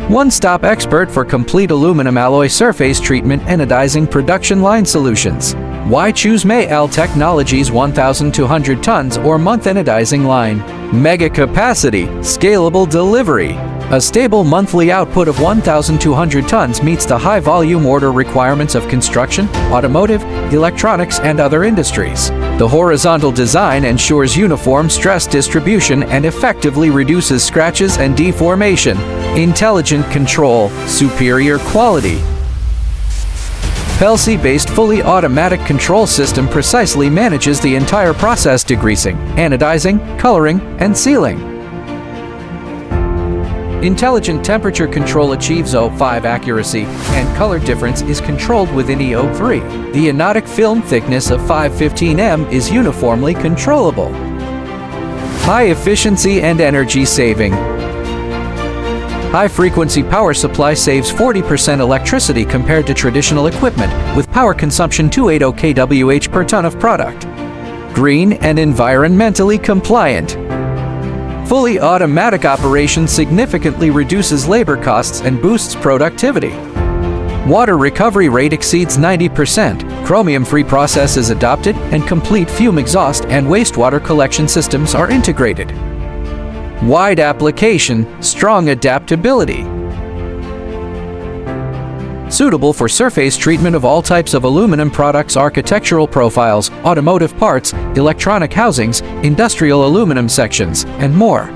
One-stop expert for complete aluminum alloy surface treatment anodizing production line solutions. Why choose May-L Technologies 1,200 tons or month anodizing line? Mega capacity, scalable delivery. A stable monthly output of 1,200 tons meets the high-volume order requirements of construction, automotive, electronics, and other industries. The horizontal design ensures uniform stress distribution and effectively reduces scratches and deformation. Intelligent control, superior quality. PLC-based fully automatic control system precisely manages the entire process: degreasing, anodizing, coloring, and sealing. Intelligent temperature control achieves O5 accuracy, and color difference is controlled within EO3. The anodic film thickness of 515 m is uniformly controllable. High efficiency and energy saving. High-frequency power supply saves 40% electricity compared to traditional equipment, with power consumption 280 kWh per ton of product. Green and environmentally compliant. Fully automatic operation significantly reduces labor costs and boosts productivity. Water recovery rate exceeds 90%. Chromium-free process is adopted, and complete fume exhaust and wastewater collection systems are integrated. Wide application, strong adaptability. Suitable for surface treatment of all types of aluminum products, architectural profiles, automotive parts, electronic housings, industrial aluminum sections, and more.